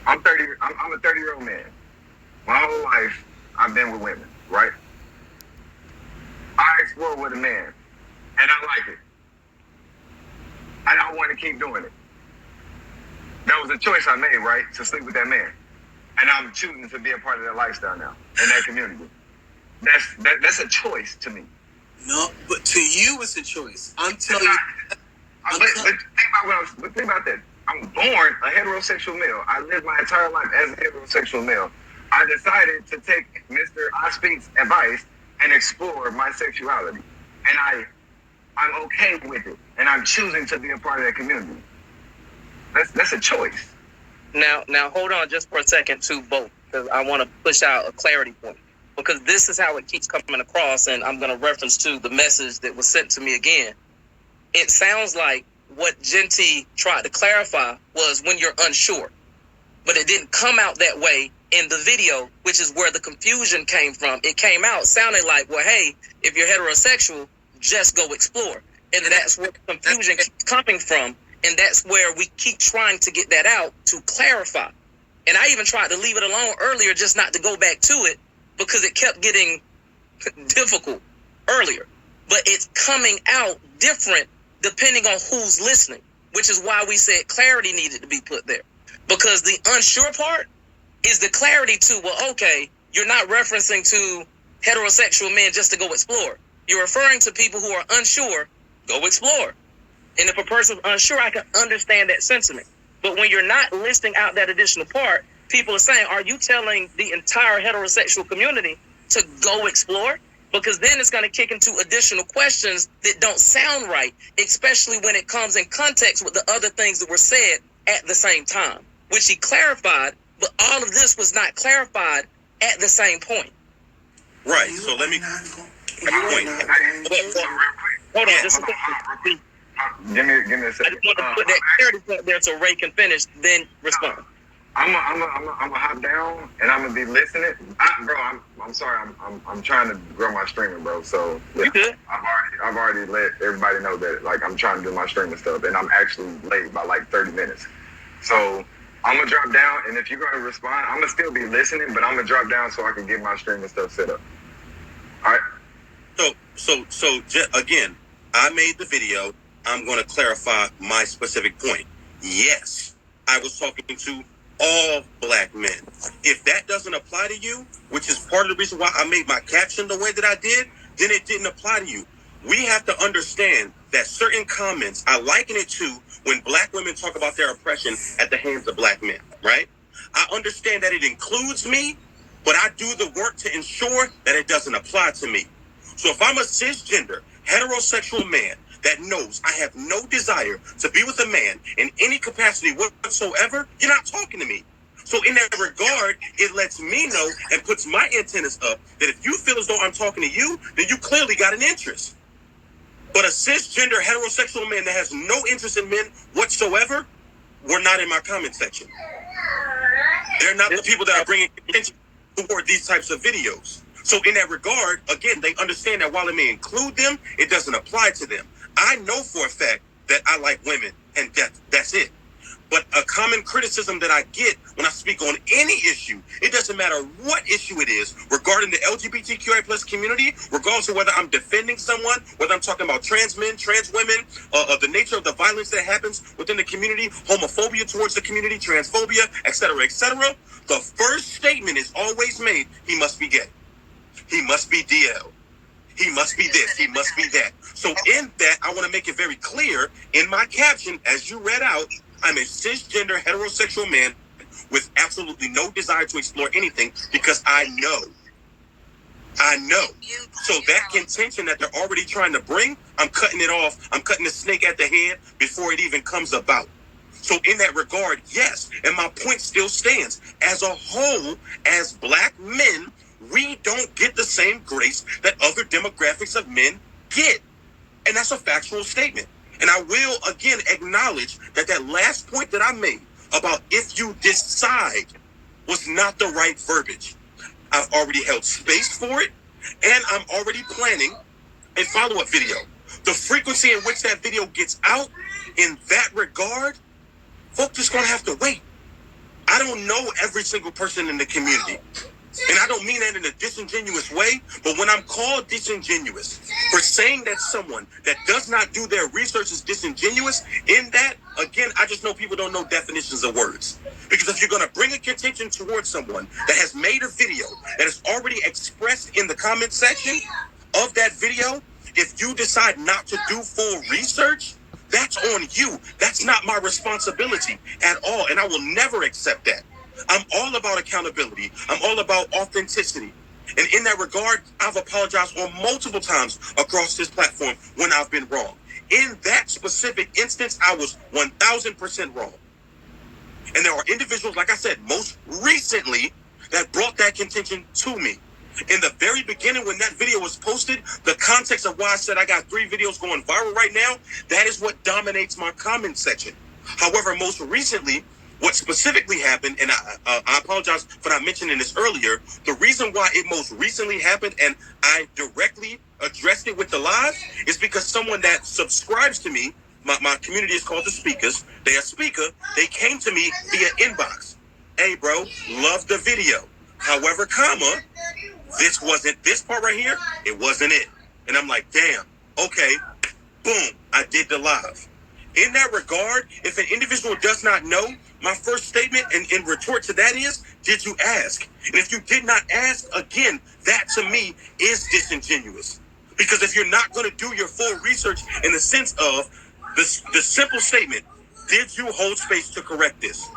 Speaker 8: I'm a 30-year-old man. My whole life, I've been with women, right? I explore with a man, and I like it. I don't want to keep doing it. That was a choice I made, right? To sleep with that man. And I'm choosing to be a part of that lifestyle now, in that community. That's a choice to me.
Speaker 6: No, but to you, it's a choice. I'm telling you.
Speaker 8: But think about that. I'm born a heterosexual male. I lived my entire life as a heterosexual male. I decided to take Mr. I Speak's advice and explore my sexuality. And I'm okay with it. And I'm choosing to be a part of that community. That's a choice.
Speaker 7: Now, hold on just for a second to both, because I want to push out a clarity point. Because this is how it keeps coming across, and I'm going to reference to the message that was sent to me again. It sounds like what Genty tried to clarify was when you're unsure. But it didn't come out that way in the video, which is where the confusion came from. It came out sounding like, well, hey, if you're heterosexual, just go explore. And that's where the confusion keeps coming from. And that's where we keep trying to get that out to clarify. And I even tried to leave it alone earlier just not to go back to it because it kept getting difficult earlier. But it's coming out different depending on who's listening, which is why we said clarity needed to be put there. Because the unsure part is the clarity to, well, okay, you're not referencing to heterosexual men just to go explore. You're referring to people who are unsure, go explore. And if a person's unsure, I can understand that sentiment. But when you're not listing out that additional part, people are saying, are you telling the entire heterosexual community to go explore? Because then it's going to kick into additional questions that don't sound right, especially when it comes in context with the other things that were said at the same time, which he clarified, but all of this was not clarified at the same point.
Speaker 2: Right. So let me.
Speaker 7: Hold on, just a second.
Speaker 8: Give me a second.
Speaker 7: I just want to put that clarity point there so Ray can finish, then respond.
Speaker 8: I'm gonna hop down and I'm gonna be listening. I'm sorry. I'm trying to grow my streaming, bro. So yeah,
Speaker 7: You good?
Speaker 8: I've already let everybody know that like I'm trying to do my streaming stuff, and I'm actually late by like 30 minutes. So I'm gonna drop down, and if you're gonna respond, I'm gonna still be listening, but I'm gonna drop down so I can get my streaming stuff set up. All right.
Speaker 2: So again, I made the video. I'm going to clarify my specific point. Yes, I was talking to all black men. If that doesn't apply to you, which is part of the reason why I made my caption the way that I did, then it didn't apply to you. We have to understand that certain comments, I liken it to when black women talk about their oppression at the hands of black men, right? I understand that it includes me, but I do the work to ensure that it doesn't apply to me. So if I'm a cisgender, heterosexual man that knows I have no desire to be with a man in any capacity whatsoever, you're not talking to me. So in that regard, it lets me know and puts my antennas up that if you feel as though I'm talking to you, then you clearly got an interest. But a cisgender heterosexual man that has no interest in men whatsoever, we're not in my comment section. They're not the people that are bringing attention toward these types of videos. So in that regard, again, they understand that while it may include them, it doesn't apply to them. I know for a fact that I like women, and that's it. But a common criticism that I get when I speak on any issue, it doesn't matter what issue it is, regarding the LGBTQI plus community, regardless of whether I'm defending someone, whether I'm talking about trans men, trans women, the nature of the violence that happens within the community, homophobia towards the community, transphobia, etc., etc., the first statement is always made, he must be gay. He must be DL. He must be this. He must be that. So in that, I want to make it very clear in my caption, as you read out, I'm a cisgender heterosexual man with absolutely no desire to explore anything because I know. So that contention that they're already trying to bring, I'm cutting it off. I'm cutting the snake at the head before it even comes about. So in that regard, yes. And my point still stands. As a whole, as black men, we don't get the same grace that other demographics of men get. And that's a factual statement. And I will, again, acknowledge that that last point that I made about if you decide was not the right verbiage. I've already held space for it, and I'm already planning a follow-up video. The frequency in which that video gets out, in that regard, folks just going to have to wait. I don't know every single person in the community. And I don't mean that in a disingenuous way, but when I'm called disingenuous for saying that someone that does not do their research is disingenuous, in that, again, I just know people don't know definitions of words. Because if you're going to bring a contention towards someone that has made a video that is already expressed in the comment section of that video, if you decide not to do full research, that's on you. That's not my responsibility at all, and I will never accept that. I'm all about accountability. I'm all about authenticity. And in that regard, I've apologized on multiple times across this platform when I've been wrong. In that specific instance, I was 1,000% wrong. And there are individuals, like I said, most recently, that brought that contention to me. In the very beginning, when that video was posted, the context of why I said I got 3 videos going viral right now, that is what dominates my comment section. However, most recently, what specifically happened, and I apologize for not mentioning this earlier, the reason why it most recently happened and I directly addressed it with the live is because someone that subscribes to me, my community is called the Speakers, they're a speaker, they came to me via inbox. Hey, bro, love the video. However, comma, this wasn't this part right here, it wasn't it. And I'm like, damn, okay, boom, I did the live. In that regard, if an individual does not know, my first statement and in retort to that is, did you ask? And if you did not ask, again, that to me is disingenuous. Because if you're not going to do your full research in the sense of the simple statement, did you hold space to correct this?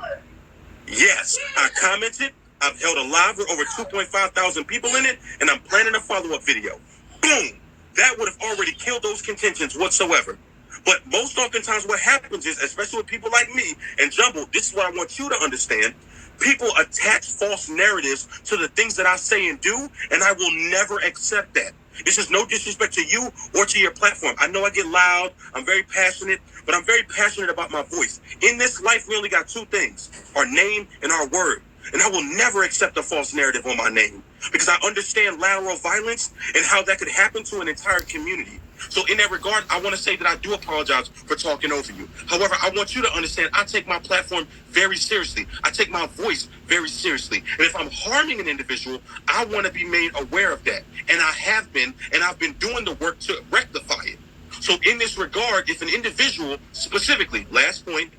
Speaker 2: Yes, I commented. I've held a live with over 2.5 thousand people in it, and I'm planning a follow-up video. Boom! That would have already killed those contentions whatsoever. But most oftentimes what happens is, especially with people like me and Jumbo, this is what I want you to understand. People attach false narratives to the things that I say and do, and I will never accept that. This is no disrespect to you or to your platform. I know I get loud. I'm very passionate, but I'm very passionate about my voice. In this life, we only got 2 things, our name and our word. And I will never accept a false narrative on my name because I understand lateral violence and how that could happen to an entire community. So in that regard, I want to say that I do apologize for talking over you. However, I want you to understand I take my platform very seriously. I take my voice very seriously. And if I'm harming an individual, I want to be made aware of that. And I have been, and I've been doing the work to rectify it. So in this regard, if an individual, specifically, last point,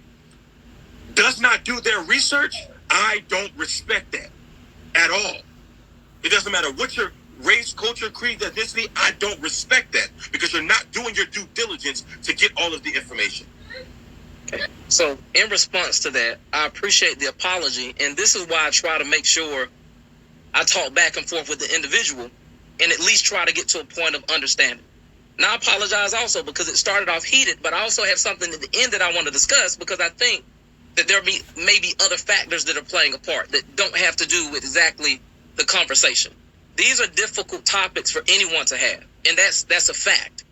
Speaker 2: does not do their research, I don't respect that at all. It doesn't matter what your race, culture, creed, ethnicity, I don't respect that because you're not doing your due diligence to get all of the information.
Speaker 7: Okay. So in response to that, I appreciate the apology, and this is why I try to make sure I talk back and forth with the individual and at least try to get to a point of understanding. Now I apologize also because it started off heated, but I also have something at the end that I want to discuss because I think that there may be other factors that are playing a part that don't have to do with exactly the conversation. These are difficult topics for anyone to have, and that's a fact.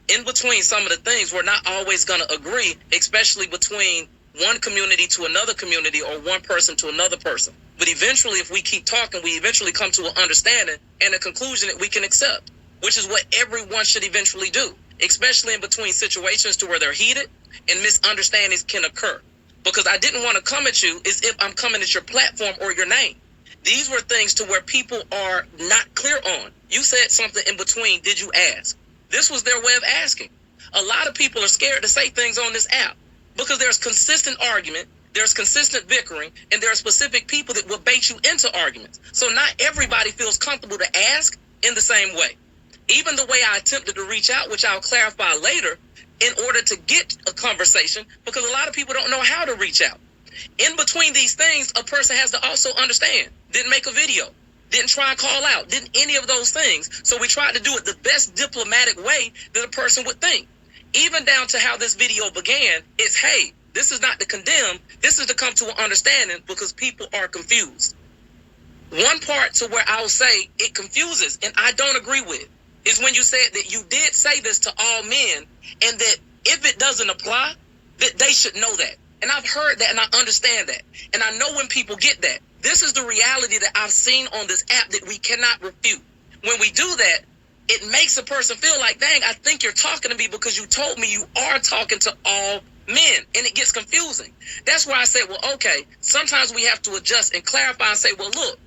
Speaker 7: In between some of the things, we're not always going to agree, especially between one community to another community or one person to another person. But eventually, if we keep talking, we eventually come to an understanding and a conclusion that we can accept, which is what everyone should eventually do, especially in between situations to where they're heated and misunderstandings can occur. Because I didn't want to come at you as if I'm coming at your platform or your name. These were things to where people are not clear on. You said something in between, did you ask? This was their way of asking. A lot of people are scared to say things on this app because there's consistent argument, there's consistent bickering, and there are specific people that will bait you into arguments. So not everybody feels comfortable to ask in the same way. Even the way I attempted to reach out, which I'll clarify later, in order to get a conversation, because a lot of people don't know how to reach out. In between these things, a person has to also understand. Didn't make a video, didn't try and call out, didn't any of those things. So we tried to do it the best diplomatic way that a person would think. Even down to how this video began, it's, hey, this is not to condemn, this is to come to an understanding because people are confused. One part to where I'll say it confuses, and I don't agree with, is when you said that you did say this to all men, and that if it doesn't apply, that they should know that. And I've heard that and I understand that. And I know when people get that. This is the reality that I've seen on this app that we cannot refute. When we do that, it makes a person feel like, dang, I think you're talking to me because you told me you are talking to all men. And it gets confusing. That's why I said, well, okay, sometimes we have to adjust and clarify and say, well, look,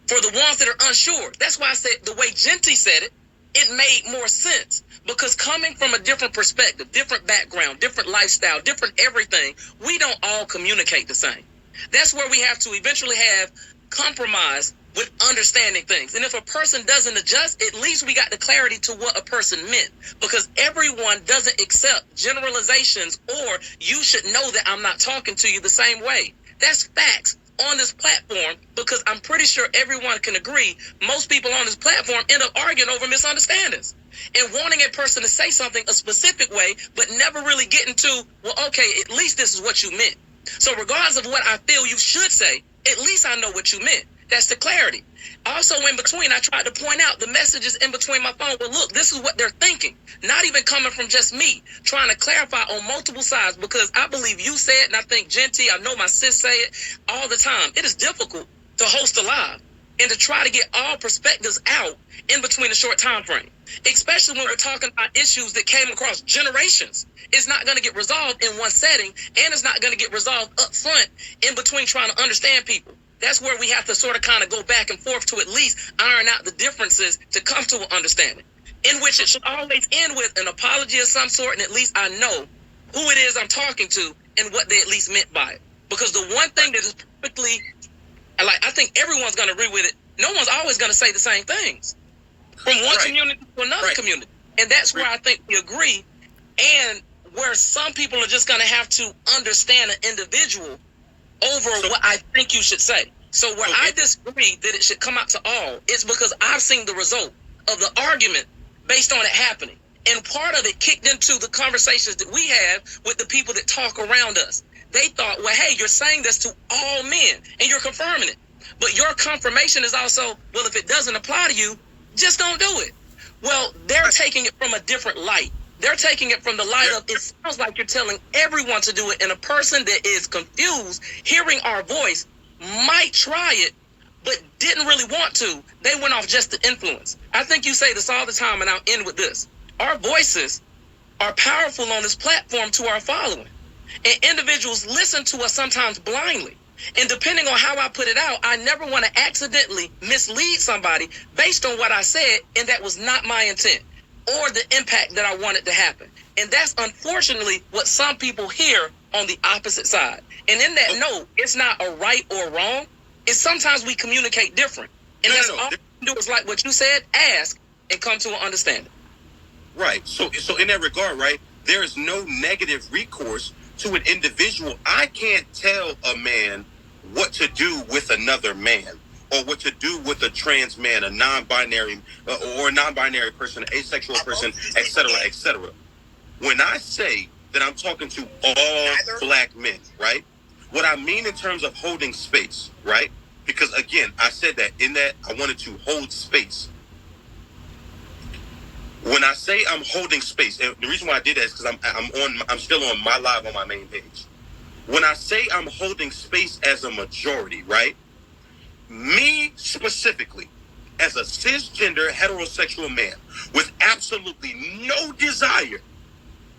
Speaker 7: for the ones that are unsure. That's why I said the way Genty said it, it made more sense. Because coming from a different perspective, different background, different lifestyle, different everything, we don't all communicate the same. That's where we have to eventually have compromise with understanding things. And if a person doesn't adjust, at least we got the clarity to what a person meant. Because everyone doesn't accept generalizations, or you should know that I'm not talking to you the same way. That's facts on this platform, because I'm pretty sure everyone can agree most people on this platform end up arguing over misunderstandings and wanting a person to say something a specific way, but never really getting to, well, okay, at least this is what you meant. So regardless of what I feel you should say, at least I know what you meant. That's the clarity. Also, in between, I tried to point out the messages in between my phone. Well, look, this is what they're thinking. Not even coming from just me. Trying to clarify on multiple sides, because I believe you say it, and I think Genty, I know my sis say it all the time. It is difficult to host a live and to try to get all perspectives out in between a short time frame. Especially when we're talking about issues that came across generations. It's not going to get resolved in one setting, and it's not going to get resolved up front in between trying to understand people. That's where we have to sort of kind of go back and forth to at least iron out the differences to come to an understanding, in which it should always end with an apology of some sort, and at least I know who it is I'm talking to and what they at least meant by it. Because the one thing that is perfectly, like, I think everyone's going to agree with it, no one's always going to say the same things from one community to another community. And that's where I think we agree, and where some people are just going to have to understand an individual over what I think you should say. So where I disagree that it should come out to all, it's because I've seen the result of the argument based on it happening. And part of it kicked into the conversations that we have with the people that talk around us. They thought, well, hey, you're saying this to all men, and you're confirming it. But your confirmation is also, well, if it doesn't apply to you, just don't do it. Well, they're taking it from a different light. They're taking it from the light of, it sounds like you're telling everyone to do it, and a person that is confused, hearing our voice, might try it, but didn't really want to. They went off just to influence. I think you say this all the time, and I'll end with this. Our voices are powerful on this platform to our following. And individuals listen to us sometimes blindly. And depending on how I put it out, I never want to accidentally mislead somebody based on what I said, and that was not my intent or the impact that I wanted to happen. And that's unfortunately what some people hear on the opposite side. And in that note, it's not a right or wrong. It's sometimes we communicate different. And that's all we can do is, like what you said, ask and come to an understanding.
Speaker 2: Right. So in that regard, right, there is no negative recourse to an individual. I can't tell a man what to do with another man, or what to do with a trans man, a non-binary or a non-binary person, an asexual person, etc., etc. When I say that I'm talking to all black men, right, what I mean in terms of holding space, right, because again, I said that in that I wanted to hold space. When I say I'm holding space, and the reason why I did that is because I'm still on my live on my main page. When I say I'm holding space as a majority, right? Me specifically, as a cisgender heterosexual man with absolutely no desire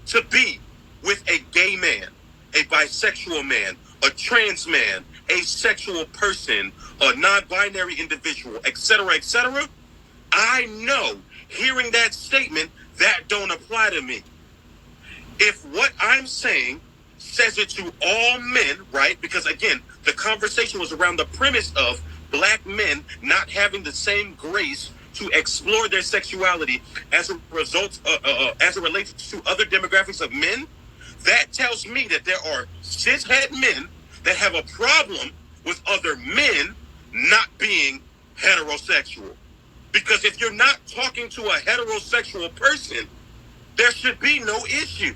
Speaker 2: to be with a gay man, a bisexual man, a trans man, a sexual person, a non-binary individual, etc., etc., I know, hearing that statement, that don't apply to me. If what I'm saying says it to all men, right? Because again, the conversation was around the premise of black men not having the same grace to explore their sexuality as a result, as it relates to other demographics of men. That tells me that there are cishet men that have a problem with other men not being heterosexual. Because if you're not talking to a heterosexual person, there should be no issue.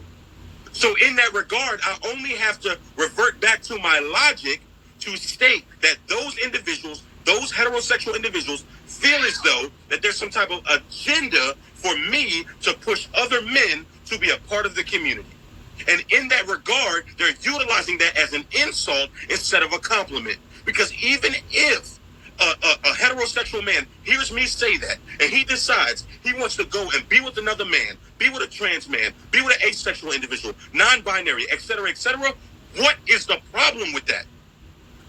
Speaker 2: So in that regard, I only have to revert back to my logic to state that those individuals, those heterosexual individuals, feel as though that there's some type of agenda for me to push other men to be a part of the community. And in that regard, they're utilizing that as an insult instead of a compliment. Because even if a heterosexual man hears me say that, and he decides he wants to go and be with another man, be with a trans man, be with an asexual individual, non-binary, etc., what is the problem with that?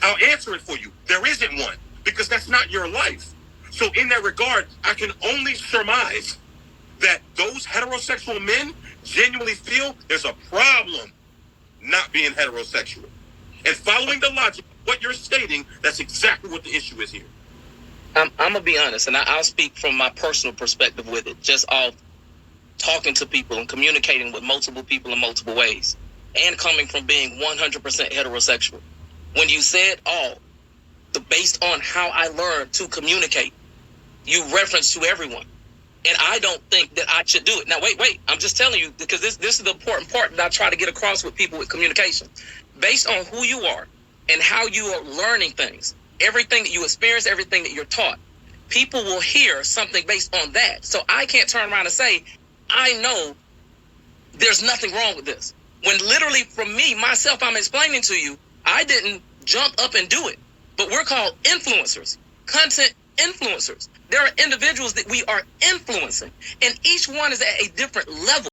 Speaker 2: I'll answer it for you. There isn't one. because that's not your life. So in that regard, I can only surmise that those heterosexual men genuinely feel there's a problem not being heterosexual. And following the logic of what you're stating, that's exactly what the issue is here.
Speaker 7: I'm going to be honest, and I'll speak from my personal perspective with it, just off talking to people and communicating with multiple people in multiple ways, and coming from being 100% heterosexual. When you said all, based on how I learned to communicate, you reference to everyone. And I don't think that I should do it. Now, wait. I'm just telling you, because this is the important part that I try to get across with people with communication. Based on who you are and how you are learning things, everything that you experience, everything that you're taught, people will hear something based on that. So I can't turn around and say, I know there's nothing wrong with this. When literally from me, myself, I'm explaining to you, I didn't jump up and do it. But we're called influencers, content influencers. There are individuals that we are influencing, and each one is at a different level.